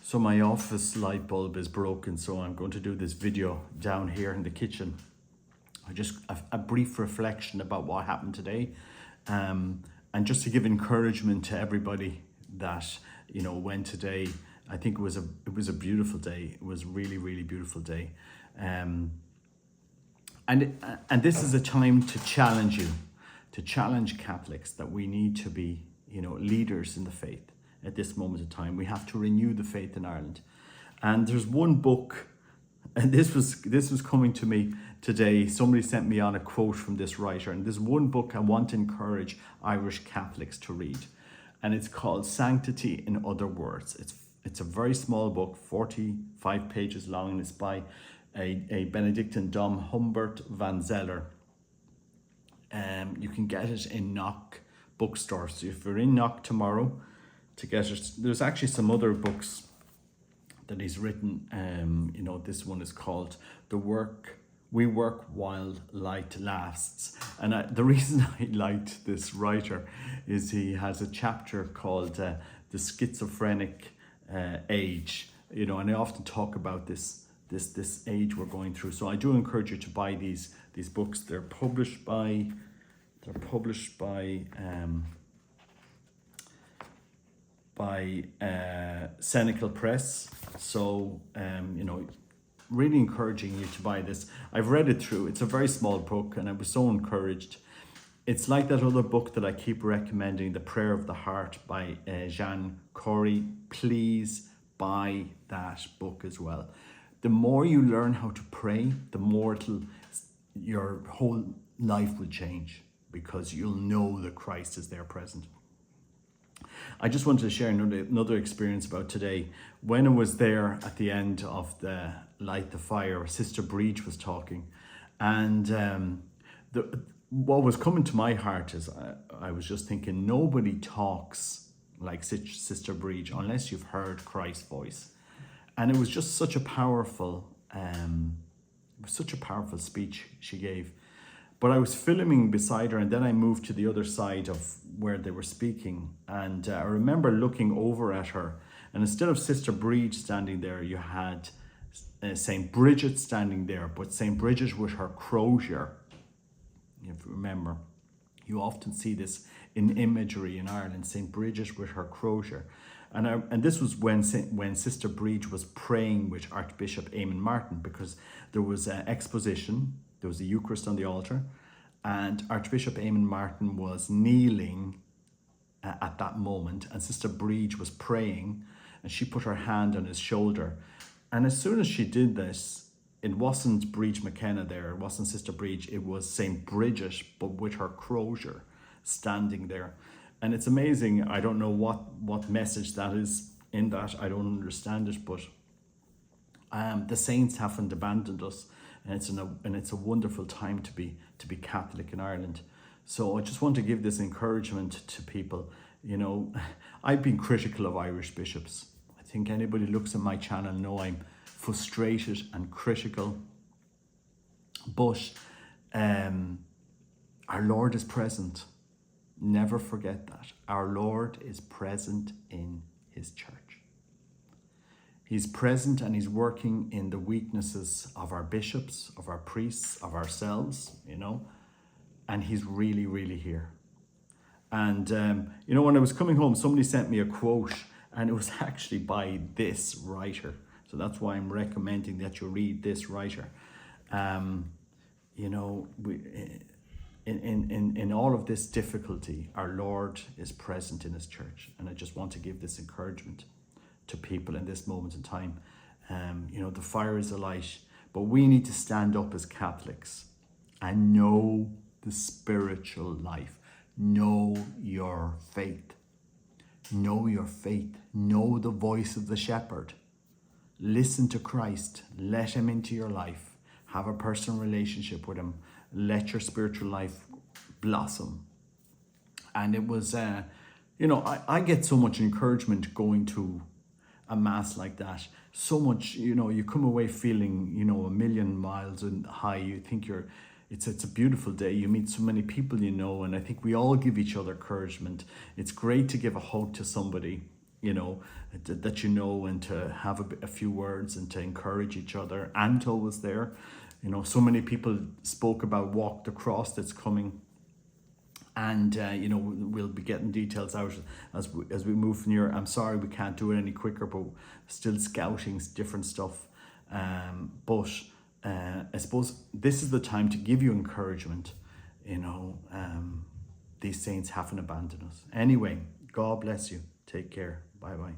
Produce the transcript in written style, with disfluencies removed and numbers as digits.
So my office light bulb is broken, so I'm going to do this video down here in the kitchen. A brief reflection about what happened today, and just to give encouragement to everybody that went today. I think it was a beautiful day. It was really beautiful day, and this is a time to challenge you, to challenge Catholics that we need to be leaders in the faith. At this moment of time, we have to renew the faith in Ireland. And there's one book, and this was coming to me today. Somebody sent me on a quote from this writer, and there's one book I want to encourage Irish Catholics to read, and it's called Sanctity in Other Words. It's a very small book, 45 pages long, and it's by a Benedictine Dom, Humbert van Zeller. You can get it in Knock bookstore. So if you're in Knock tomorrow to get it, there's actually some other books that he's written. This one is called We Work While Light Lasts. And the reason I liked this writer is he has a chapter called The Schizophrenic Age, and I often talk about this age we're going through. So I do encourage you to buy these books. They're published by Senecal Press. So really encouraging you to buy this. I've read it through. It's a very small book, and I was so encouraged. It's like that other book that I keep recommending, The Prayer of the Heart by Jean Corey. Please buy that book as well. The more you learn how to pray, the more your whole life will change, because you'll know that Christ is there present. I just wanted to share another experience about today. When I was there at the end of the Light the Fire, Sister Bridget was talking, and what was coming to my heart is I was just thinking, nobody talks like Sister Bridget unless you've heard Christ's voice. And it was just such a powerful speech she gave. But I was filming beside her, and then I moved to the other side of where they were speaking. And I remember looking over at her, and instead of Sister Bridget standing there, you had St. Bridget standing there, but St. Bridget with her crozier. If you remember, you often see this in imagery in Ireland, St. Bridget with her crozier. And this was when Sister Bridget was praying with Archbishop Eamon Martin, because there was an exposition, there was the Eucharist on the altar, and Archbishop Eamon Martin was kneeling at that moment, and Sister Bridget was praying, and she put her hand on his shoulder. And as soon as she did this, it wasn't Bridget McKenna there, it wasn't Sister Bridget, it was St. Bridget, but with her crozier standing there. And it's amazing. I don't know what message that is in that. I don't understand it, but the saints haven't abandoned us, and it's a wonderful time to be Catholic in Ireland. So I just want to give this encouragement to people. I've been critical of Irish bishops. I think anybody who looks at my channel know I'm frustrated and critical. But our Lord is present. Never forget that. Our Lord is present in his church. He's present, and he's working in the weaknesses of our bishops, of our priests, of ourselves, and he's really here. And, when I was coming home, somebody sent me a quote, and it was actually by this writer. So that's why I'm recommending that you read this writer. In all of this difficulty, our Lord is present in his church. And I just want to give this encouragement to people in this moment in time. The fire is alight, but we need to stand up as Catholics and know the spiritual life. Know your faith. Know your faith. Know the voice of the shepherd. Listen to Christ. Let him into your life. Have a personal relationship with him. Let your spiritual life blossom. And it was, I get so much encouragement going to a mass like that. So much, you come away feeling, a million miles and high. You think it's a beautiful day. You meet so many people, and I think we all give each other encouragement. It's great to give a hug to somebody you know, that you know, and to have a few words and to encourage each other. Anto was there. You know, so many people spoke about Walk the Cross that's coming, and you know, we'll be getting details out as we move near. I'm sorry we can't do it any quicker, but still scouting different stuff. But I suppose this is the time to give you encouragement. You know, these saints haven't abandoned us. Anyway, God bless you. Take care. Bye bye.